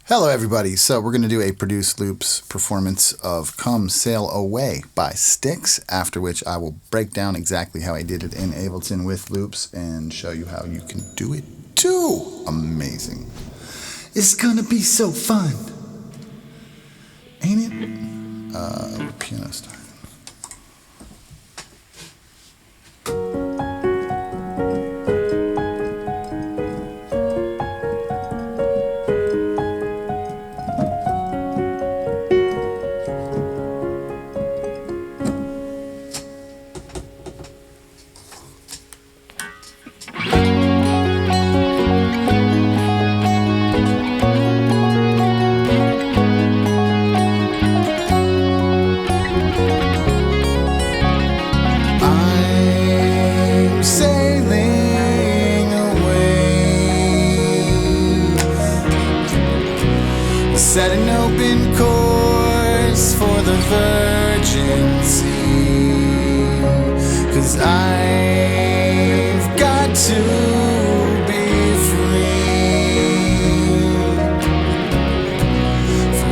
Hello everybody, so we're going to do a Produce Loops performance of Come Sail Away by Styx, after which I will break down exactly how I did it in Ableton with loops and show you how you can do it too. Amazing. It's gonna be so fun. Ain't it? Piano start. Set an open course for the virgin sea, 'cause I've got to be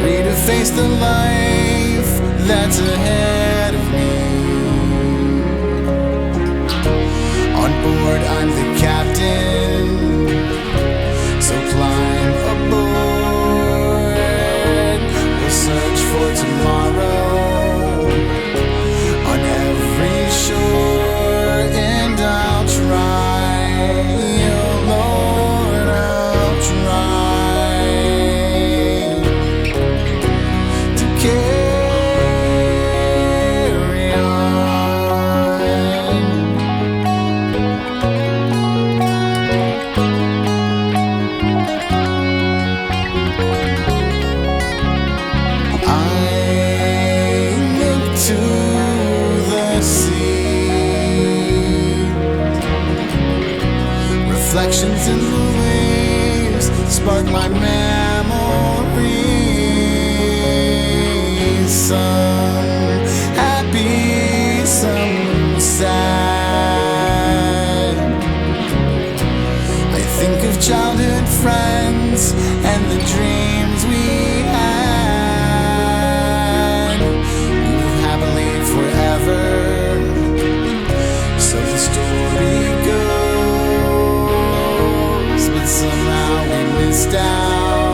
free to face the life that's ahead of me. On board I'm the captain, so climb aboard. Search for tomorrow on every shore, and I'll try, oh Lord, I'll try to carry on. To the sea, reflections in the waves spark my memories, some happy, some sad. I think of childhood friends and the dreams we had. Forever, so the story goes, but somehow we missed out.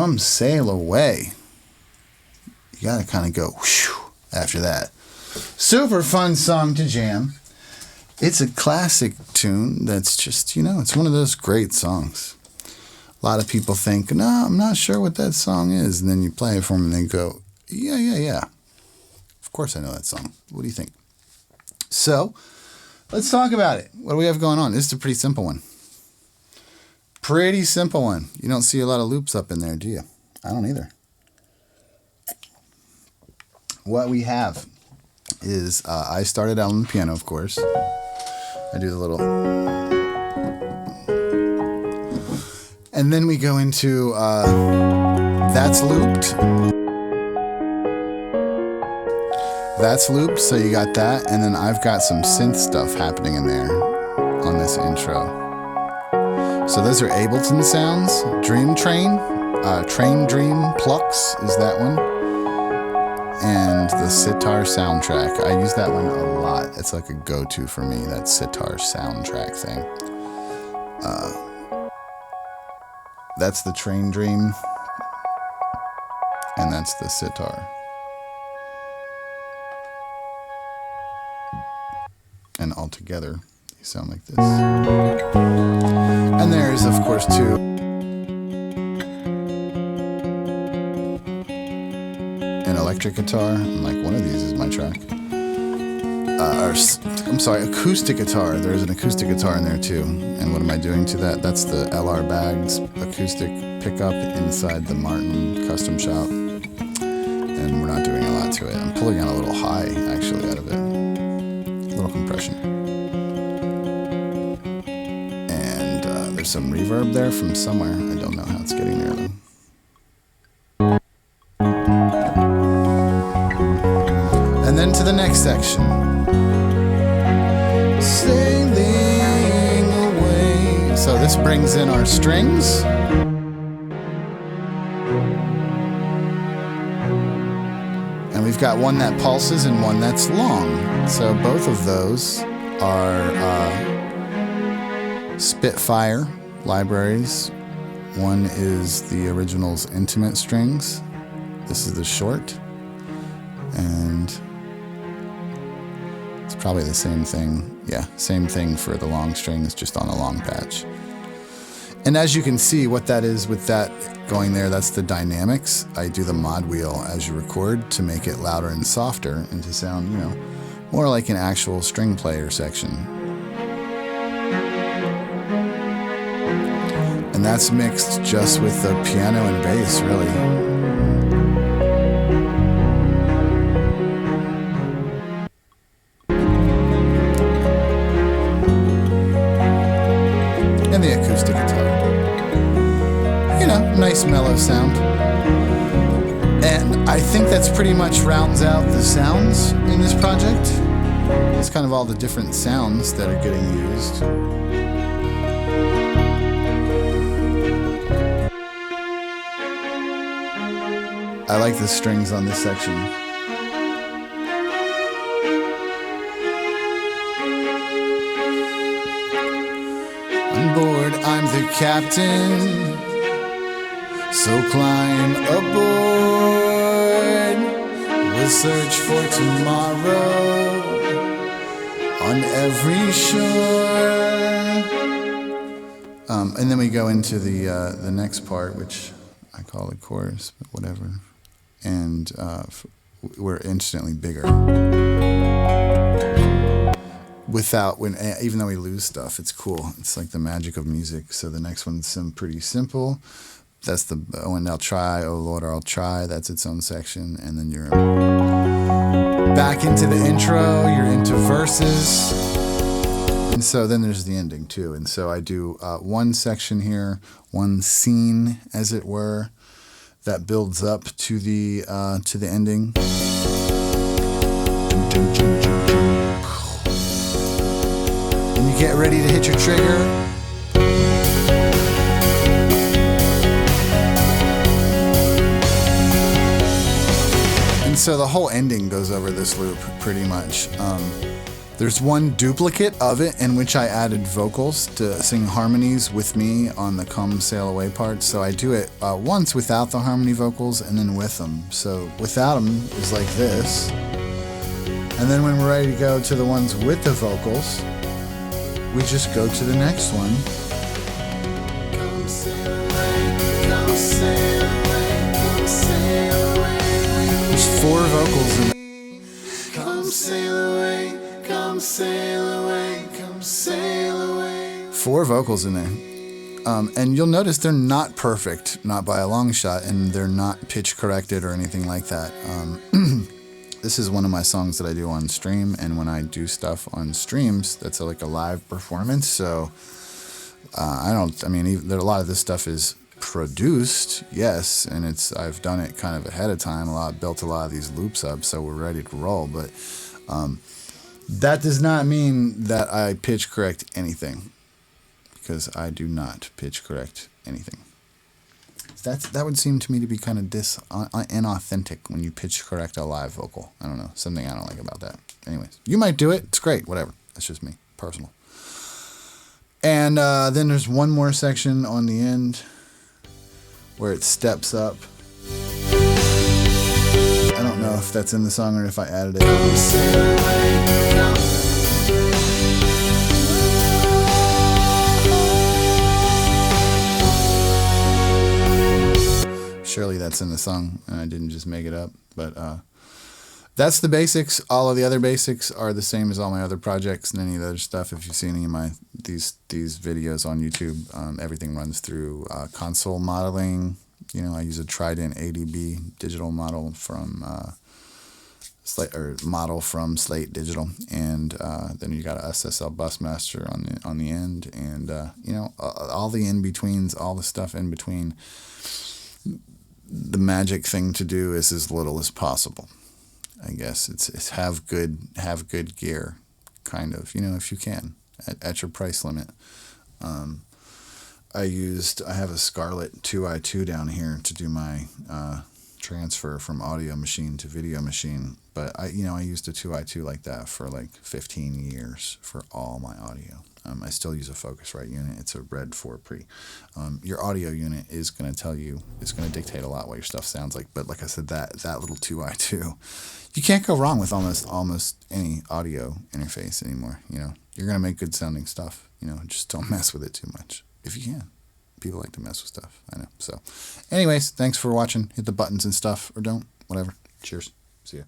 Come Sail Away. You gotta kind of go whew after that. Super fun song to jam. It's a classic tune that's just, it's one of those great songs. A lot of people think, no, I'm not sure what that song is. And then you play it for them and they go, yeah. Of course I know that song. What do you think? So, let's talk about it. What do we have going on? This is a pretty simple one. Pretty simple one. You don't see a lot of loops up in there, do you? I don't either. What we have is, I started out on the piano, of course. I do the little... And then we go into, that's looped. That's looped, so you got that. And then I've got some synth stuff happening in there on this intro. So those are Ableton sounds. Dream Train. Train Dream Plucks is that one. And the sitar soundtrack. I use that one a lot. It's like a go-to for me, that sitar soundtrack thing. That's the Train Dream. And that's the sitar. And all together, they sound like this. And there's, of course, too, an electric guitar. And like one of these is my track. Acoustic guitar. There's an acoustic guitar in there too. And what am I doing to that? That's the LR Bags acoustic pickup inside the Martin custom shop. And we're not doing a lot to it. I'm pulling out a little high, actually, out of it. A little compression. And there's some reverb there from somewhere. I don't know how it's getting there though. And then to the next section. Sailing away. So this brings in our strings. And we've got one that pulses and one that's long. So both of those are Spitfire libraries. One is the original's intimate strings. This is the short. And it's probably the same thing. Yeah, same thing for the long strings, just on a long patch. And as you can see, what that is with that going there, that's the dynamics. I do the mod wheel as you record to make it louder and softer and to sound, more like an actual string player section. And that's mixed just with the piano and bass, really. And the acoustic guitar. Nice mellow sound. And I think that's pretty much rounds out the sounds in this project. It's kind of all the different sounds that are getting used. I like the strings on this section. On board, I'm the captain. So climb aboard, we'll search for tomorrow on every shore. And then we go into the next part, which I call the chorus, but whatever. And we're instantly bigger. Even though we lose stuff, it's cool. It's like the magic of music. So the next one's pretty simple. That's the one, I'll try, oh Lord, I'll try. That's its own section. And then you're back into the intro, you're into verses. And so then there's the ending too. And so I do one section here, one scene, as it were, that builds up to the ending. And you get ready to hit your trigger. So the whole ending goes over this loop pretty much. There's one duplicate of it in which I added vocals to sing harmonies with me on the Come Sail Away part. So I do it once without the harmony vocals and then with them. So without them is like this. And then when we're ready to go to the ones with the vocals, we just go to the next one. Come sail away, come sail away, come sail away. There's 4 vocals in it. Come sail away. Come sail away, come sail away. 4 vocals in there. And you'll notice they're not perfect, not by a long shot, and they're not pitch corrected or anything like that. This is one of my songs that I do on stream, and when I do stuff on streams, that's like a live performance. So a lot of this stuff is produced, yes, and I've done it kind of ahead of time, built a lot of these loops up, so we're ready to roll. But that does not mean that I pitch correct anything, because I do not pitch correct anything. That would seem to me to be kind of inauthentic when you pitch correct a live vocal. I don't know, something I don't like about that. Anyways, you might do it. It's great, whatever. That's just me, personal. And then there's one more section on the end where it steps up. I don't know if that's in the song or if I added it. Surely that's in the song, and I didn't just make it up. But that's the basics. All of the other basics are the same as all my other projects and any of the other stuff. If you see any of my these videos on YouTube, everything runs through console modeling. You know, I use a Trident ADB digital model from Slate Digital, and then you got a SSL Busmaster on the end, and you know, all the in betweens, all the stuff in between. The magic thing to do is as little as possible. I guess it's have good gear, kind of. You know, if you can, at your price limit. I have a Scarlett 2i2 down here to do my transfer from audio machine to video machine, but I used a 2i2 like that for like 15 years for all my audio. I still use a Focusrite unit. It's a Red 4 Pre. Your audio unit is going to tell you, it's going to dictate a lot what your stuff sounds like. But like I said, that little 2i2, you can't go wrong with almost any audio interface anymore. You know, you're going to make good sounding stuff. You know, just don't mess with it too much if you can. People like to mess with stuff. I know. So anyways, thanks for watching. Hit the buttons and stuff, or don't. Whatever. Cheers. See ya.